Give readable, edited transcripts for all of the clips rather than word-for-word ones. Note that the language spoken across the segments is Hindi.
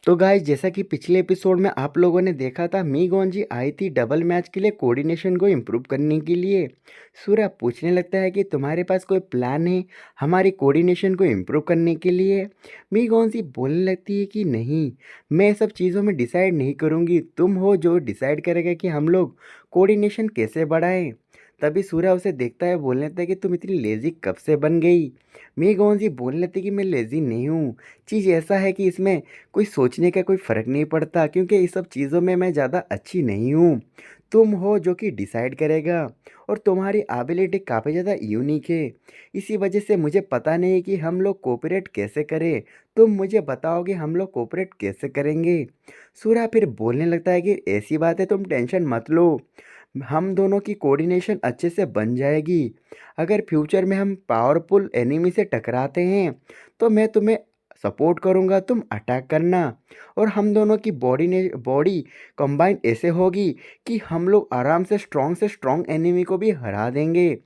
तो गाइस जैसा कि पिछले एपिसोड में आप लोगों ने देखा था मी गोंजी आई थी डबल मैच के लिए कोऑर्डिनेशन को इम्प्रूव करने के लिए। सूर्या पूछने लगता है कि तुम्हारे पास कोई प्लान है हमारी कोऑर्डिनेशन को इम्प्रूव करने के लिए। मी गोंजी बोलने लगती है कि नहीं, मैं सब चीज़ों में डिसाइड नहीं करूँगी, तुम हो जो डिसाइड करेगा कि हम लोग कोऑर्डिनेशन कैसे बढ़ाएं। तभी सूर्या उसे देखता है, बोलने लगता है कि तुम इतनी लेज़ी कब से बन गई। मी गोंजी बोलने लगती है कि मैं लेज़ी नहीं हूँ, चीज़ ऐसा है कि इसमें कोई सोचने का कोई फ़र्क नहीं पड़ता, क्योंकि इस सब चीज़ों में मैं ज़्यादा अच्छी नहीं हूँ। तुम हो जो कि डिसाइड करेगा, और तुम्हारी एबिलिटी काफ़ी ज़्यादा यूनिक है। इसी वजह से मुझे पता नहीं कि हम लोग कोऑपरेट कैसे करें। तुम मुझे बताओगे हम लोग कोऑपरेट कैसे करेंगे। सूर्या फिर बोलने लगता है कि ऐसी बात है, तुम टेंशन मत लो, हम दोनों की कोऑर्डिनेशन अच्छे से बन जाएगी। अगर फ्यूचर में हम पावरफुल एनिमी से टकराते हैं तो मैं तुम्हें सपोर्ट करूँगा, तुम अटैक करना, और हम दोनों की बॉडी कंबाइन ऐसे होगी कि हम लोग आराम से स्ट्रॉन्ग एनिमी को भी हरा देंगे।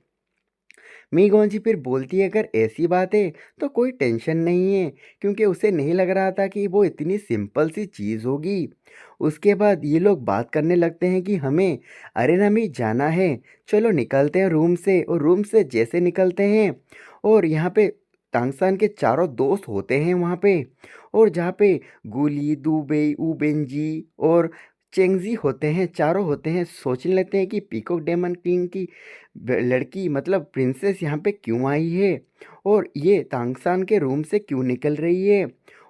मीगोंजी फिर बोलती है, अगर ऐसी बात है तो कोई टेंशन नहीं है, क्योंकि उसे नहीं लग रहा था कि वो इतनी सिंपल सी चीज़ होगी। उसके बाद ये लोग बात करने लगते हैं कि हमें अरेना में जाना है, चलो निकलते हैं रूम से। और रूम से जैसे निकलते हैं, और यहाँ पे तांगसान के चारों दोस्त होते हैं वहाँ पे, और जहाँ पे गुली दुबे उबेंजी और चेंगजी होते हैं, चारों होते हैं। सोचने लगते हैं कि पीकॉक डेमन किंग की लड़की मतलब प्रिंसेस यहाँ पे क्यों आई है, और ये तांगसान के रूम से क्यों निकल रही है।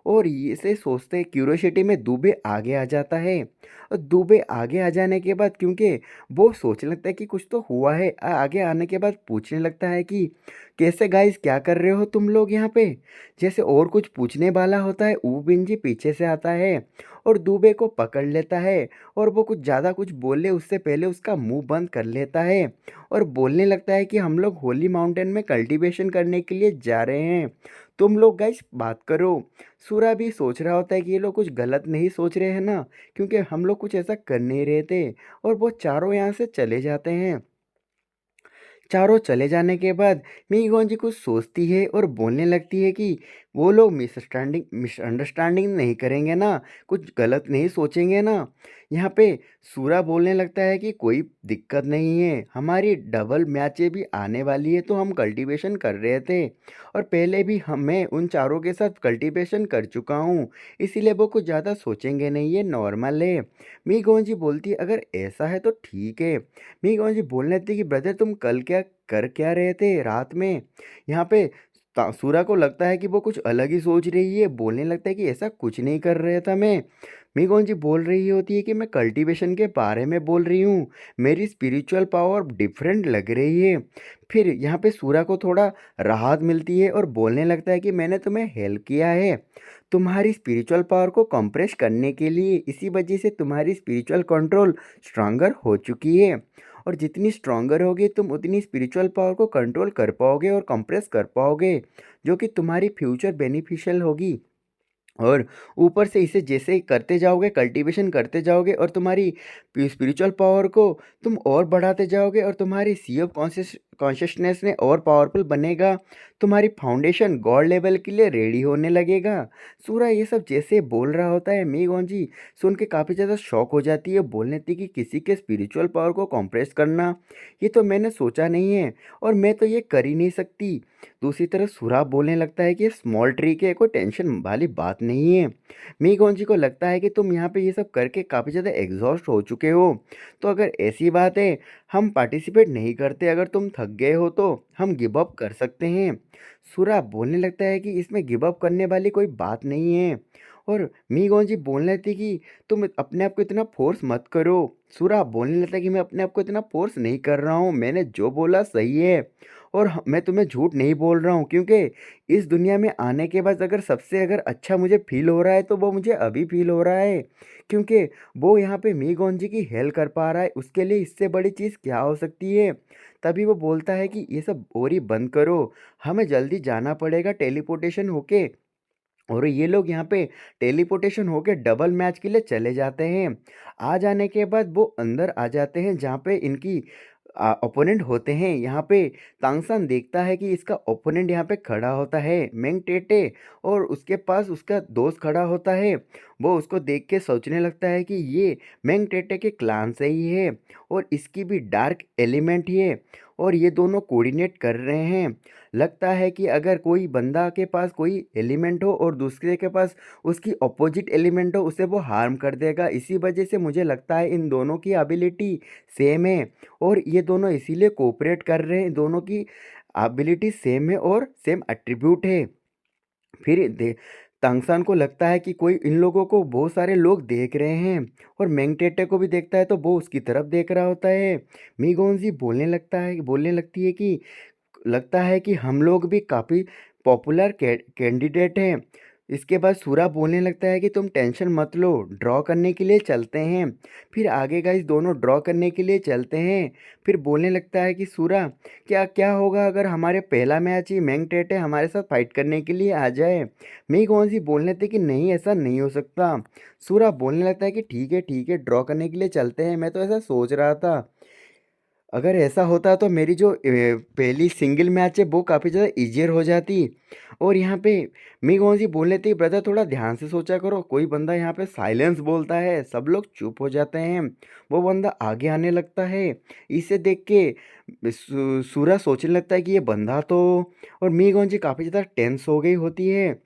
और ये से सोचते हैं, क्यूरोसिटी में दुबे आगे आ जाता है। और दुबे आगे आ जाने के बाद, क्योंकि वो सोचने लगता है कि कुछ तो हुआ है, आगे आने के बाद पूछने लगता है कि कैसे गाइस, क्या कर रहे हो तुम लोग यहाँ पे। जैसे और कुछ पूछने वाला होता है, ऊबिंजी पीछे से आता है और दुबे को पकड़ लेता है, और वो कुछ ज़्यादा कुछ बोले उससे पहले उसका मुंह बंद कर लेता है, और बोलने लगता है कि हम लोग होली माउंटेन में कल्टीवेशन करने के लिए जा रहे हैं, तुम लोग गाइस बात करो। सूरा भी सोच रहा होता है कि ये लोग कुछ गलत नहीं सोच रहे हैं ना, क्योंकि हम लोग कुछ ऐसा कर नहीं रहे थे। और वो चारों यहाँ से चले जाते हैं। चारों चले जाने के बाद मीगोंजी कुछ सोचती है और बोलने लगती है कि वो लोग मिसअंडरस्टैंडिंग नहीं करेंगे ना, कुछ गलत नहीं सोचेंगे ना। यहाँ पे सूरा बोलने लगता है कि कोई दिक्कत नहीं है, हमारी डबल मैचें भी आने वाली है, तो हम कल्टीवेशन कर रहे थे, और पहले भी मैं उन चारों के साथ कल्टीवेशन कर चुका हूँ, इसीलिए वो कुछ ज़्यादा सोचेंगे नहीं, ये नॉर्मल है। मीगोंजी बोलती है, अगर ऐसा है तो ठीक है। मीगोंजी बोलने लगती है कि ब्रदर, तुम कल क्या कर क्या रहे थे रात में। यहाँ पे सूरा को लगता है कि वो कुछ अलग ही सोच रही है, बोलने लगता है कि ऐसा कुछ नहीं कर रहा था मैं। मीगोंजी बोल रही होती है कि मैं कल्टीवेशन के बारे में बोल रही हूँ, मेरी स्पिरिचुअल पावर डिफरेंट लग रही है। फिर यहाँ पे सूरा को थोड़ा राहत मिलती है और बोलने लगता है कि मैंने तुम्हें हेल्प किया है तुम्हारी स्पिरिचुअल पावर को कंप्रेस करने के लिए, इसी वजह से तुम्हारी स्पिरिचुअल कंट्रोल स्ट्रांगर हो चुकी है, और जितनी स्ट्रांगर होगी तुम उतनी स्पिरिचुअल पावर को कंट्रोल कर पाओगे और कंप्रेस कर पाओगे, जो कि तुम्हारी फ्यूचर बेनिफिशियल होगी। और ऊपर से इसे जैसे करते जाओगे, कल्टीवेशन करते जाओगे, और तुम्हारी स्पिरिचुअल पावर को तुम और बढ़ाते जाओगे, और तुम्हारी सी ऑफ कॉन्शियसनेस में और पावरफुल बनेगा, तुम्हारी फाउंडेशन गॉड लेवल के लिए रेडी होने लगेगा। सूरा ये सब जैसे बोल रहा होता है, मीगोंजी सुन के काफ़ी ज़्यादा शॉक हो जाती है, बोलने थी कि किसी के स्पिरिचुअल पावर को कॉम्प्रेस करना, ये तो मैंने सोचा नहीं है, और मैं तो ये कर ही नहीं सकती। दूसरी तरफ सूरा बोलने लगता है कि स्मॉल ट्रिक है, कोई टेंशन वाली बात नहीं है। मीगोंजी को लगता है कि तुम यहाँ पे ये सब करके काफ़ी ज़्यादा एग्जॉस्ट हो चुके हो, तो अगर ऐसी बात है हम पार्टिसिपेट नहीं करते, अगर तुम थक गए हो तो हम गिव अप कर सकते हैं। सूरा बोलने लगता है कि इसमें गिव अप करने वाली कोई बात नहीं है, और मीगोंजी बोलने लगती कि तुम अपने आप को इतना फोर्स मत करो। सूरा बोलने लगता है कि मैं अपने आप को इतना फोर्स नहीं कर रहा हूँ, मैंने जो बोला सही है, और मैं तुम्हें झूठ नहीं बोल रहा हूँ, क्योंकि इस दुनिया में आने के बाद अगर अच्छा मुझे फील हो रहा है तो वो मुझे अभी फील हो रहा है, क्योंकि वो यहाँ पे मीगोंजी की हेल्प कर पा रहा है, उसके लिए इससे बड़ी चीज़ क्या हो सकती है। तभी वो बोलता है कि ये सब बोरी बंद करो, हमें जल्दी जाना पड़ेगा टेलीपोर्टेशन होके। और ये लोग यहाँ पे टेलीपोर्टेशन होके डबल मैच के लिए चले जाते हैं। आ जाने के बाद वो अंदर आ जाते हैं, जहाँ पे इनकी ओपोनेंट होते हैं। यहाँ पे तांगसान देखता है कि इसका ओपोनेंट यहाँ पे खड़ा होता है मेंगटेटे, और उसके पास उसका दोस्त खड़ा होता है। वो उसको देख के सोचने लगता है कि ये मेंगटेटे के क्लान से ही है और इसकी भी डार्क एलिमेंट ही है, और ये दोनों कोऑर्डिनेट कर रहे हैं। लगता है कि अगर कोई बंदा के पास कोई एलिमेंट हो और दूसरे के पास उसकी अपोजिट एलिमेंट हो, उसे वो हार्म कर देगा। इसी वजह से मुझे लगता है इन दोनों की एबिलिटी सेम है और ये दोनों इसीलिए कोऑपरेट कर रहे हैं। दोनों की एबिलिटी सेम है और सेम एट्रीब्यूट है। फिर तांगसान को लगता है कि कोई इन लोगों को बहुत सारे लोग देख रहे हैं, और मेंगटेटे को भी देखता है तो वो उसकी तरफ देख रहा होता है। मीगोंजी बोलने लगती है कि लगता है कि हम लोग भी काफ़ी पॉपुलर कैंडिडेट हैं। इसके बाद सूरा बोलने लगता है कि तुम टेंशन मत लो, ड्रॉ करने के लिए चलते हैं। फिर आगे गाइस दोनों ड्रॉ करने के लिए चलते हैं। फिर बोलने लगता है कि सूरा, क्या क्या होगा अगर हमारे पहला मैच ही मेंगटेटे हमारे साथ फाइट करने के लिए आ जाए। मैं कौन सी बोलने थे कि नहीं, ऐसा नहीं हो सकता। सूरा बोलने लगता है कि ठीक है ड्रॉ करने के लिए चलते हैं, मैं तो ऐसा सोच रहा था अगर ऐसा होता तो मेरी जो पहली सिंगल मैच है वो काफ़ी ज़्यादा ईजियर हो जाती। और यहाँ पे मैं कौन सी बोल लेती, ब्रदर थोड़ा ध्यान से सोचा करो, कोई बंदा यहाँ पे साइलेंस बोलता है, सब लोग चुप हो जाते हैं। वो बंदा आगे आने लगता है। इसे देख के सूरज सोचने लगता है कि ये बंदा तो, और मी कौन सी काफ़ी ज़्यादा टेंस हो गई होती है।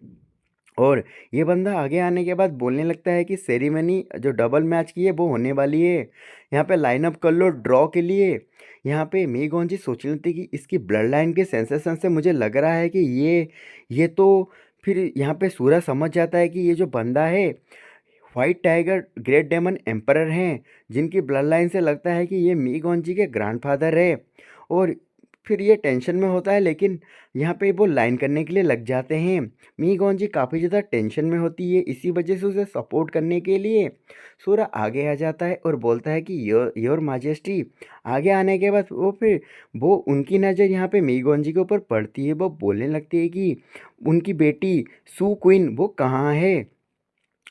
और ये बंदा आगे आने के बाद बोलने लगता है कि सेरेमनी जो डबल मैच की है वो होने वाली है, यहाँ पे लाइनअप कर लो ड्रॉ के लिए। यहाँ पे मी गोंजी सोच रही थी कि इसकी ब्लड लाइन के सेंसेशन से मुझे लग रहा है कि ये तो, फिर यहाँ पे सूरज समझ जाता है कि ये जो बंदा है white tiger great demon emperor हैं, जिनकी ब्लड लाइन से लगता है कि ये मी गोंजी के ग्रैंडफादर है। और फिर ये टेंशन में होता है, लेकिन यहाँ पे वो लाइन करने के लिए लग जाते हैं। मी गोंजी काफ़ी ज़्यादा टेंशन में होती है, इसी वजह से उसे सपोर्ट करने के लिए सूरा आगे आ जाता है और बोलता है कि योर माजेस्टी। आगे आने के बाद वो उनकी नज़र यहाँ पे मी गोंजी के ऊपर पड़ती है। वो बोलने लगती है कि उनकी बेटी सू क्वीन वो कहाँ है,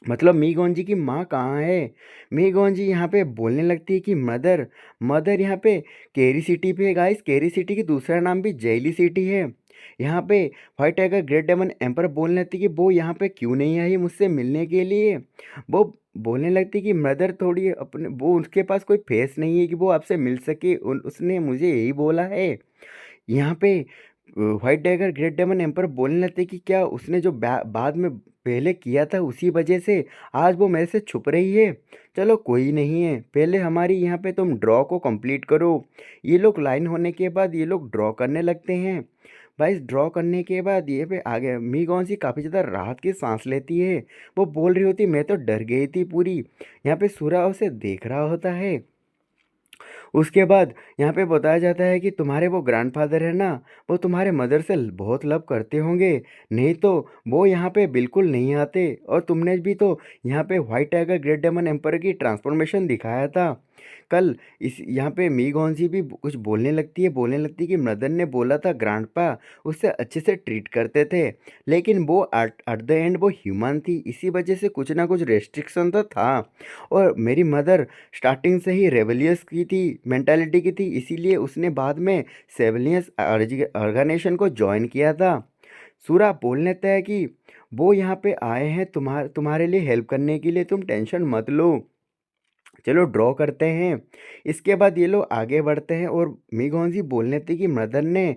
मतलब मी गोंजी की माँ कहाँ है। मी गोंजी यहाँ पे बोलने लगती है कि मदर, मदर यहाँ पे केरी सिटी पे है गाइस। केरी सिटी की दूसरा नाम भी जेली सिटी है। यहाँ पे white tiger great demon emperor बोलने लगती कि वो यहाँ पे क्यों नहीं आई मुझसे मिलने के लिए। वो बोलने लगती कि मदर थोड़ी अपने, वो उसके पास कोई फेस नहीं है कि वो आपसे मिल सके, उसने मुझे यही बोला है। यहाँ पे white tiger great demon emperor बोलने लगते कि क्या उसने जो बाद में पहले किया था उसी वजह से आज वो मेरे से छुप रही है। चलो कोई नहीं है, पहले हमारी यहाँ पे तुम ड्रॉ को कंप्लीट करो। ये लोग लाइन होने के बाद ये लोग ड्रॉ करने लगते हैं। भाई ड्रॉ करने के बाद ये पे आगे मी कौन सी काफ़ी ज़्यादा राहत की सांस लेती है। वो बोल रही होती मैं तो डर गई थी पूरी। यहाँ पे सूरा उसे देख रहा होता है। उसके बाद यहाँ पे बताया जाता है कि तुम्हारे वो ग्रैंडफादर है ना, वो तुम्हारे मदर से बहुत लव करते होंगे, नहीं तो वो यहाँ पे बिल्कुल नहीं आते। और तुमने भी तो यहाँ पे white tiger great demon emperor की ट्रांसफॉर्मेशन दिखाया था कल। इस यहाँ पे मी गौनसी भी कुछ बोलने लगती है कि मदर ने बोला था ग्रैंडपा उससे अच्छे से ट्रीट करते थे, लेकिन वो एट द एंड वो ह्यूमन थी, इसी वजह से कुछ ना कुछ रेस्ट्रिक्शन तो था। और मेरी मदर स्टार्टिंग से ही रेबेलियस की थी, मेंटालिटी की थी, इसीलिए उसने बाद में सेवलियस ऑर्गेनाइजेशन को ज्वाइन किया था। सूरा बोल लेता है कि वो यहाँ पे आए हैं तुम्हारे लिए हेल्प करने के लिए, तुम टेंशन मत लो। चलो ड्रॉ करते हैं। इसके बाद ये लोग आगे बढ़ते हैं और मिगोंजी बोलने थे कि मदर ने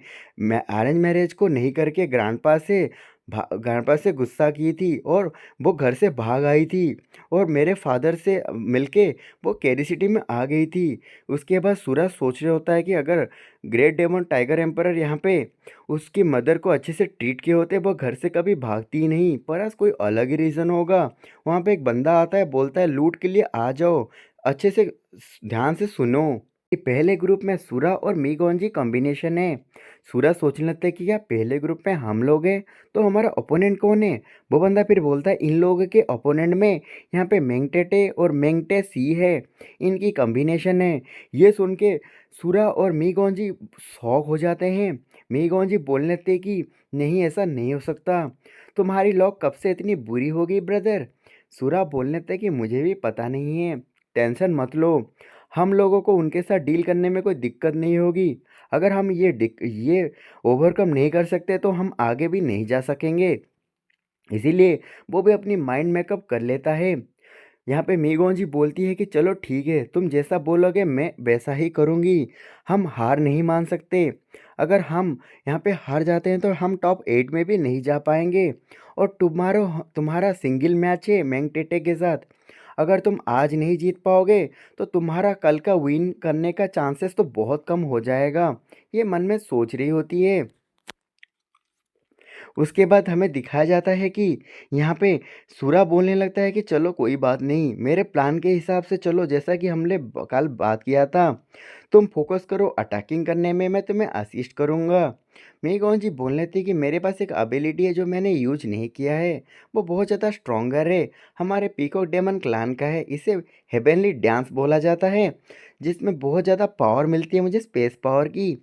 अरेंज मैरिज को नहीं करके ग्रैंडपा से गुस्सा की थी और वो घर से भाग आई थी, और मेरे फादर से मिलके वो कैरी सिटी में आ गई थी। उसके बाद सूरज सोच रहा होता है कि अगर ग्रेट डेमन टाइगर एम्परर यहाँ पे उसकी मदर को अच्छे से ट्रीट किए होते वो घर से कभी भागती ही नहीं, पर आज कोई अलग ही रीज़न होगा। वहाँ पे एक बंदा आता है, बोलता है लूट के लिए आ जाओ, अच्छे से ध्यान से सुनो। ये पहले ग्रुप में सूरा और मीगोंजी कॉम्बिनेशन है। सूरा सोचने लगता है कि क्या पहले ग्रुप में हम लोग हैं तो हमारा ओपोनेंट कौन है। वो बंदा फिर बोलता है इन लोगों के ओपोनेंट में यहाँ पे मेंगटेटे और मेंगटे सी है, इनकी कॉम्बिनेशन है। ये सुन के सूरा और मीगोंजी शॉक हो जाते हैं। मीगोंजी बोलने लगते हैं कि नहीं, ऐसा नहीं हो सकता, तुम्हारी लॉक कब से इतनी बुरी हो गई ब्रदर। सूरा बोलने लगता है कि मुझे भी पता नहीं है, टेंशन मत लो, हम लोगों को उनके साथ डील करने में कोई दिक्कत नहीं होगी। अगर हम ये ओवरकम नहीं कर सकते तो हम आगे भी नहीं जा सकेंगे। इसीलिए वो भी अपनी माइंड मेकअप कर लेता है। यहाँ पे मीगोन जी बोलती है कि चलो ठीक है, तुम जैसा बोलोगे मैं वैसा ही करूँगी। हम हार नहीं मान सकते। अगर हम यहाँ पे हार जाते हैं तो हम टॉप 8 में भी नहीं जा पाएंगे। और तुम्हारा सिंगल मैच है मैंगटेटे के साथ। अगर तुम आज नहीं जीत पाओगे तो तुम्हारा कल का विन करने का चांसेस तो बहुत कम हो जाएगा। ये मन में सोच रही होती है। उसके बाद हमें दिखाया जाता है कि यहाँ पे सूरा बोलने लगता है कि चलो कोई बात नहीं, मेरे प्लान के हिसाब से चलो, जैसा कि हमने कल बात किया था। तुम फोकस करो अटैकिंग करने में, मैं तुम्हें असिस्ट करूँगा। मेगॉन जी बोलने थी कि मेरे पास एक एबिलिटी है जो मैंने यूज नहीं किया है, वो बहुत ज़्यादा स्ट्रॉन्गर है, हमारे पीकॉक डेमन क्लान का है, इसे हेवेनली डांस बोला जाता है, जिसमें बहुत ज़्यादा पावर मिलती है मुझे, स्पेस पावर की।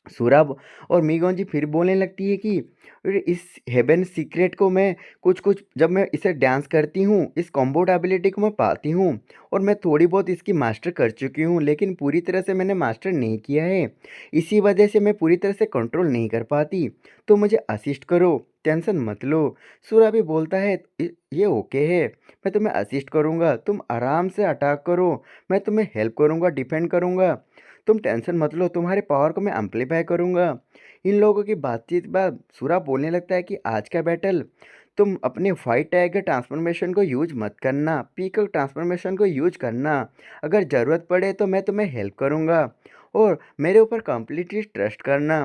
सुरभ और मीगोन जी फिर बोलने लगती है कि "अरे इस हेवन सीक्रेट को मैं कुछ कुछ जब मैं इसे डांस करती हूँ, इस कॉम्बोट एबिलिटी को मैं पाती हूँ और मैं थोड़ी बहुत इसकी मास्टर कर चुकी हूँ, लेकिन पूरी तरह से मैंने मास्टर नहीं किया है। इसी वजह से मैं पूरी तरह से कंट्रोल नहीं कर पाती। तो मुझे असिस्ट करो, टेंशन मत लो।" सूरा भी बोलता है ये ओके है, मैं तुम्हें असिस्ट करूँगा, तुम आराम से अटैक करो, मैं तुम्हें हेल्प करूँगा, डिफेंड करूँगा, तुम टेंशन मत लो, तुम्हारे पावर को मैं एम्पलीफाई करूँगा। इन लोगों की बातचीत बाद सूरा बोलने लगता है कि आज का बैटल तुम अपने वाइट टाइगर ट्रांसफॉर्मेशन को यूज मत करना, पीकॉक ट्रांसफॉर्मेशन को यूज करना। अगर ज़रूरत पड़े तो मैं तुम्हें हेल्प करूँगा और मेरे ऊपर कंप्लीटली ट्रस्ट करना।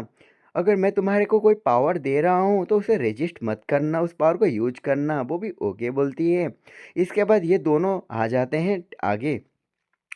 अगर मैं तुम्हारे को कोई पावर दे रहा हूँ तो उसे रेजिस्ट मत करना, उस पावर को यूज करना। वो भी ओके बोलती है। इसके बाद ये दोनों आ जाते हैं आगे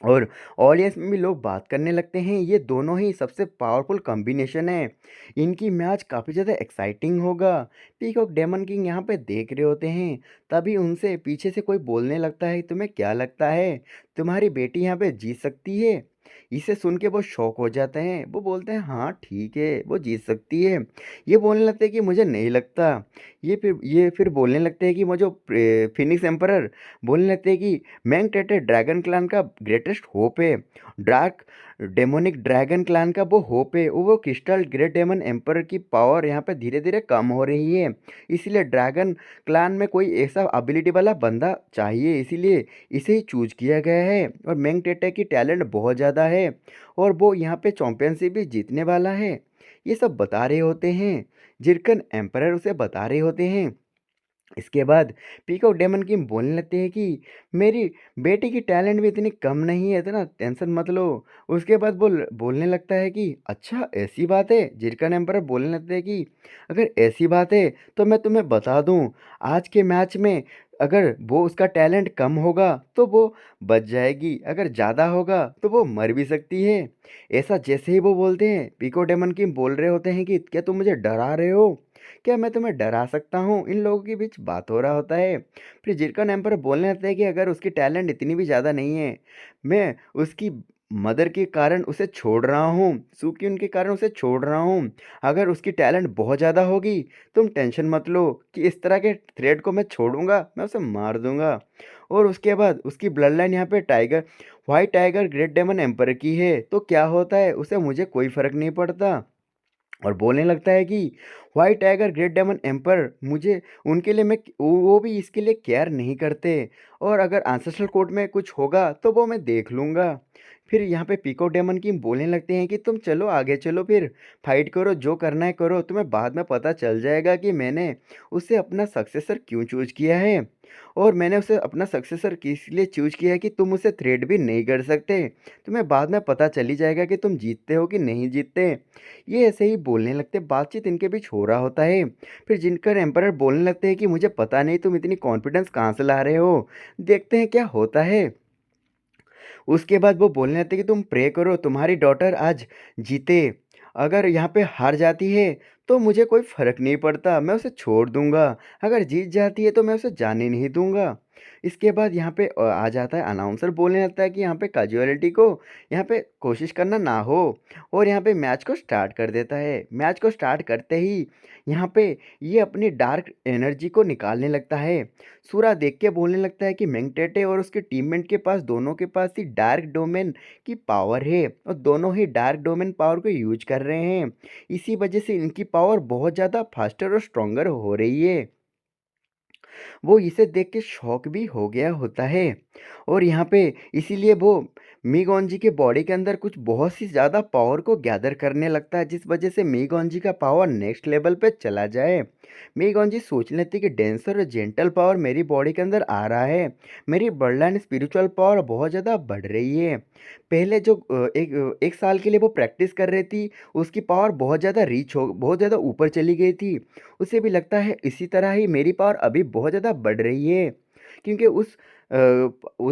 और ऑडियंस में भी लोग बात करने लगते हैं, ये दोनों ही सबसे पावरफुल कॉम्बिनेशन है, इनकी मैच काफ़ी ज़्यादा एक्साइटिंग होगा। पीकॉक डेमन किंग यहाँ पे देख रहे होते हैं, तभी उनसे पीछे से कोई बोलने लगता है, तुम्हें क्या लगता है तुम्हारी बेटी यहाँ पे जीत सकती है? इसे सुन के वो शॉक हो जाते हैं, वो बोलते हैं हाँ ठीक है वो जीत सकती है। ये बोलने लगते हैं कि मुझे नहीं लगता। ये फिर बोलने लगते हैं कि वो जो फिनिक्स एम्परर बोलने लगते हैं कि मैंग टेटे ड्रैगन क्लान का ग्रेटेस्ट होप है, डार्क डेमोनिक ड्रैगन क्लान का वो होप है, वो क्रिस्टल ग्रेट डेमन एम्पर की पावर यहाँ पे धीरे धीरे कम हो रही है, इसलिए ड्रैगन क्लान में कोई ऐसा एबिलिटी वाला बंदा चाहिए, इसीलिए इसे ही चूज किया गया है। और मैंग टेटे की टैलेंट बहुत ज़्यादा है और वो यहाँ पे चैंपियनशिप भी जीतने वाला है। ये सब बता रहे होते हैं, जिरकन एम्परर उसे बता रहे होते हैं। इसके बाद पीकॉक डेमन किंग बोलने लगते हैं कि मेरी बेटी की टैलेंट भी इतनी कम नहीं है, इतना टेंशन मत लो। उसके बाद बोलने लगता है कि अच्छा ऐसी बात है। जिरकन एम्पर बोलने लगते हैं कि अगर ऐसी बात है तो मैं तुम्हें बता दूं, आज के मैच में अगर वो उसका टैलेंट कम होगा तो वो बच जाएगी, अगर ज़्यादा होगा तो वो मर भी सकती है। ऐसा जैसे ही वो बोलते हैं, पीकॉक डेमन किंग बोल रहे होते हैं कि क्या तुम मुझे डरा रहे हो, क्या मैं तुम्हें डरा सकता हूँ? इन लोगों के बीच बात हो रहा होता है। फिर जिरकन एम्पर बोलने लगता है कि अगर उसकी टैलेंट इतनी भी ज़्यादा नहीं है, मैं उसकी मदर के कारण उसे छोड़ रहा हूँ, सूकी उनके कारण उसे छोड़ रहा हूँ। अगर उसकी टैलेंट बहुत ज़्यादा होगी, तुम टेंशन मत लो कि इस तरह के थ्रेड को मैं छोड़ूंगा, मैं उसे मार दूंगा। और उसके बाद उसकी ब्लड लाइन यहाँ पे tiger white tiger great demon emperor की है, तो क्या होता है उसे मुझे कोई फ़र्क नहीं पड़ता। और बोलने लगता है कि white tiger great demon emperor मुझे उनके लिए मैं वो भी इसके लिए केयर नहीं करते, और अगर एंसेस्ट्रल कोर्ट में कुछ होगा तो वो मैं देख लूँगा। फिर यहाँ पे पीकॉक डेमन किंग बोलने लगते हैं कि तुम चलो आगे चलो, फिर फाइट करो, जो करना है करो, तुम्हें बाद में पता चल जाएगा कि मैंने उसे अपना सक्सेसर क्यों चूज किया है। और मैंने उसे अपना सक्सेसर किस लिए चूज किया है कि तुम उसे थ्रेड भी नहीं कर सकते, तुम्हें बाद में पता चल ही जाएगा कि तुम जीतते हो कि नहीं जीतते। ये ऐसे ही बोलने लगते, बातचीत इनके बीच हो रहा होता है। फिर जिनकर एम्परर बोलने लगते हैं कि मुझे पता नहीं तुम इतनी कॉन्फिडेंस कहाँ से ला रहे हो, देखते हैं क्या होता है। उसके बाद वो बोलने लगते हैं कि तुम प्रे करो तुम्हारी डॉटर आज जीते, अगर यहाँ पे हार जाती है तो मुझे कोई फ़र्क नहीं पड़ता, मैं उसे छोड़ दूंगा, अगर जीत जाती है तो मैं उसे जाने नहीं दूंगा। इसके बाद यहाँ पे आ जाता है अनाउंसर बोलने लगता है कि यहाँ पे कैजुअलिटी को यहाँ पे कोशिश करना ना हो, और यहाँ पे मैच को स्टार्ट कर देता है। मैच को स्टार्ट करते ही यहाँ पे ये अपनी डार्क एनर्जी को निकालने लगता है। सूरा देख के बोलने लगता है कि मेंगटेटे और उसके टीममेट के पास, दोनों के पास ही डार्क डोमेन की पावर है, और दोनों ही डार्क डोमेन पावर को यूज कर रहे हैं। इसी वजह से इनकी पावर बहुत ज़्यादा फास्टर और स्ट्रॉन्गर हो रही है। वो इसे देख के शॉक भी हो गया होता है, और यहाँ पे इसीलिए वो मीगोंजी के बॉडी के अंदर कुछ बहुत सी ज़्यादा पावर को गैदर करने लगता है, जिस वजह से मीगोंजी का पावर नेक्स्ट लेवल पे चला जाए। मीगोंजी सोच लेती कि डेंसर और जेंटल पावर मेरी बॉडी के अंदर आ रहा है, मेरी बर्डलाइन स्पिरिचुअल पावर बहुत ज़्यादा बढ़ रही है। पहले जो एक साल के लिए वो प्रैक्टिस कर रही थी, उसकी पावर बहुत ज़्यादा ऊपर चली गई थी। उसे भी लगता है इसी तरह ही मेरी पावर अभी बहुत ज़्यादा बढ़ रही है, क्योंकि उस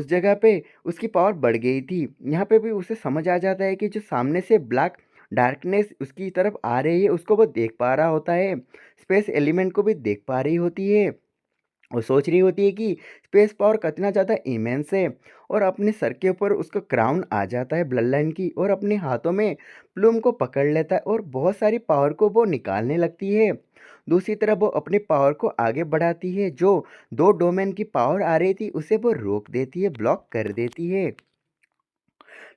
जगह पे उसकी पावर बढ़ गई थी। यहाँ पे भी उसे समझ आ जाता है कि जो सामने से ब्लैक डार्कनेस उसकी तरफ आ रही है, उसको वो देख पा रहा होता है, स्पेस एलिमेंट को भी देख पा रही होती है। वो सोच रही होती है कि स्पेस पावर कितना ज़्यादा इमेंस है, और अपने सर के ऊपर उसका क्राउन आ जाता है ब्लड लाइन की, और अपने हाथों में प्लूम को पकड़ लेता है और बहुत सारी पावर को वो निकालने लगती है। दूसरी तरफ वो अपनी पावर को आगे बढ़ाती है, जो दो डोमेन की पावर आ रही थी उसे वो रोक देती है, ब्लॉक कर देती है।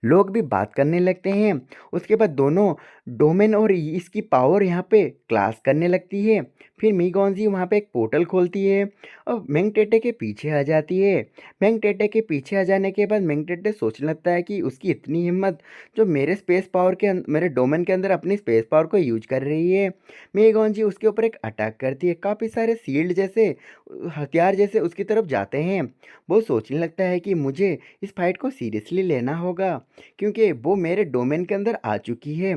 लोग भी बात करने लगते हैं। उसके बाद दोनों डोमेन और इसकी पावर यहाँ पे क्लास करने लगती है। फिर मीगोंजी वहाँ पे एक पोर्टल खोलती है और मेंगटेटे के पीछे आ जाती है। मेंगटेटे के पीछे आ जाने के बाद मेंगटेटे सोचने लगता है कि उसकी इतनी हिम्मत, जो मेरे डोमेन के अंदर अपनी स्पेस पावर को यूज कर रही है। मीगोंजी उसके ऊपर एक अटैक करती है। काफ़ी सारे शील्ड जैसे हथियार जैसे उसकी तरफ जाते हैं। वो सोचने लगता है कि मुझे इस फाइट को सीरियसली लेना होगा, क्योंकि वो मेरे डोमेन के अंदर आ चुकी है,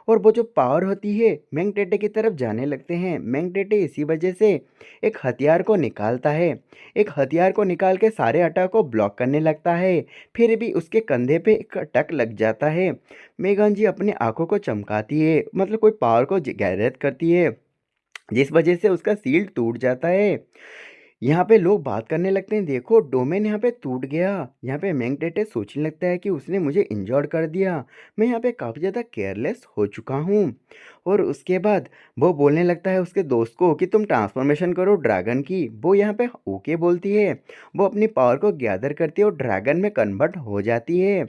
और वो जो पावर होती है मेंगटेटे की तरफ जाने लगते हैं। मेंगटेटे इसी वजह से एक हथियार को निकालता है। एक हथियार को निकाल के सारे अटैक को ब्लॉक करने लगता है। फिर भी उसके कंधे पे एक अटैक लग जाता है। मेगन जी अपनी आंखों को चमकाती है, मतलब कोई पावर को गैरत करती है, जिस वजह से उसका शील्ड टूट जाता है। यहाँ पे लोग बात करने लगते हैं, देखो डोमेन यहाँ पे टूट गया। यहाँ पे मेंगटेटे सोचने लगता है कि उसने मुझे इंजर्ड कर दिया, मैं यहाँ पे काफ़ी ज़्यादा केयरलेस हो चुका हूँ। और उसके बाद वो बोलने लगता है उसके दोस्त को कि तुम ट्रांसफॉर्मेशन करो ड्रैगन की। वो यहाँ पे ओके बोलती है। वो अपनी पावर को गैदर करती है और ड्रैगन में कन्वर्ट हो जाती है।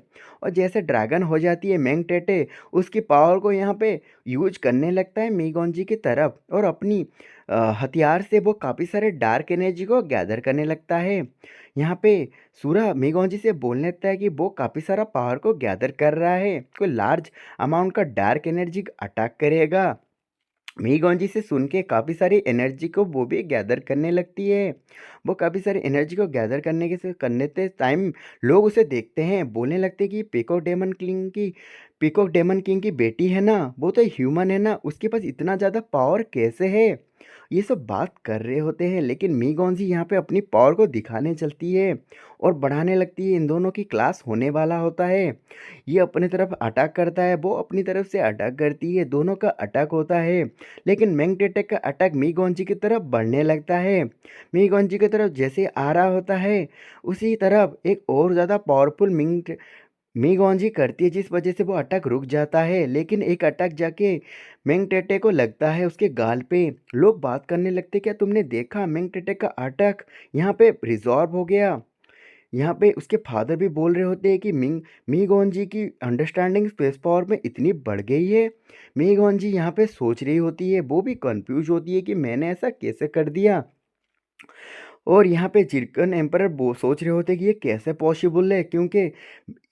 और जैसे ड्रैगन हो जाती है, मेंगटेटे उसकी पावर को यहाँ पे यूज करने लगता है मीगोंजी की तरफ, और अपनी हथियार से वो काफ़ी सारे डार्क एनर्जी को गैदर करने लगता है। यहाँ पे सूरा मेगोंजी से बोलने लगता है कि वो काफ़ी सारा पावर को गैदर कर रहा है, कोई लार्ज अमाउंट का डार्क एनर्जी अटैक करेगा। मीगोंजी से सुन के काफ़ी सारी एनर्जी को वो भी गैदर करने लगती है। वो काफ़ी सारी एनर्जी को गैदर करने के टाइम लोग उसे देखते हैं, बोलने लगते हैं कि पीकॉक डेमन किंग की बेटी है ना, वो तो ह्यूमन है ना, उसके पास इतना ज़्यादा पावर कैसे है। ये सब बात कर रहे होते हैं, लेकिन मीगोंजी यहाँ पे अपनी पावर को दिखाने चलती है और बढ़ाने लगती है। इन दोनों की क्लास होने वाला होता है। ये अपने तरफ अटैक करता है, वो अपनी तरफ से अटैक करती है, दोनों का अटैक होता है। लेकिन मेंगटेटे का अटैक मीगोंजी की तरफ बढ़ने लगता है। मीगोंजी की तरफ जैसे आ रहा होता है, उसी तरफ एक और ज़्यादा पावरफुल मीगोंजी करती है, जिस वजह से वो अटैक रुक जाता है। लेकिन एक अटैक जाके मेंगटेटे को लगता है उसके गाल पे। लोग बात करने लगते, क्या तुमने देखा मेंगटेटे का अटैक यहाँ पे रिजॉल्व हो गया। यहाँ पे उसके फादर भी बोल रहे होते हैं कि मीगोंजी की अंडरस्टैंडिंग स्पेस पावर में इतनी बढ़ गई है। मीगोंजी यहाँ पे सोच रही होती है, वो भी कंफ्यूज होती है कि मैंने ऐसा कैसे कर दिया। और यहाँ पे जिरकन एम्परर वो सोच रहे होते कि ये कैसे पॉसिबल है, क्योंकि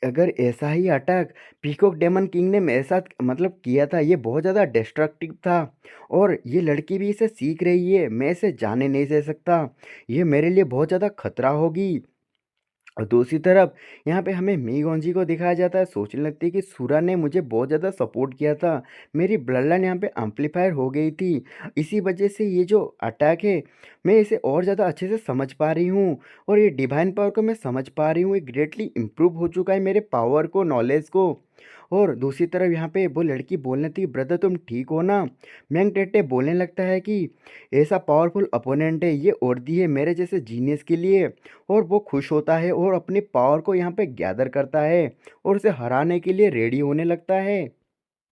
अगर ऐसा ही अटैक पीकॉक डेमन किंग ने मेरे साथ मतलब किया था, ये बहुत ज़्यादा डिस्ट्रक्टिव था, और ये लड़की भी इसे सीख रही है, मैं इसे जाने नहीं दे सकता, ये मेरे लिए बहुत ज़्यादा खतरा होगी। और दूसरी तरफ यहाँ पे हमें मीगोंजी को दिखाया जाता है, सोचने लगती है कि सूरा ने मुझे बहुत ज़्यादा सपोर्ट किया था, मेरी ब्लड लाइन यहाँ पे एम्पलीफायर हो गई थी, इसी वजह से ये जो अटैक है मैं इसे और ज़्यादा अच्छे से समझ पा रही हूँ, और ये डिवाइन पावर को मैं समझ पा रही हूँ, ये ग्रेटली इम्प्रूव हो चुका है मेरे पावर को, नॉलेज को। और दूसरी तरफ यहाँ पे वो लड़की बोलने लगती है, ब्रदर तुम ठीक हो ना। मैंग टेटे बोलने लगता है कि ऐसा पावरफुल अपोनेंट है ये वर्दी है मेरे जैसे जीनियस के लिए। और वो खुश होता है और अपनी पावर को यहाँ पे गैदर करता है और उसे हराने के लिए रेडी होने लगता है।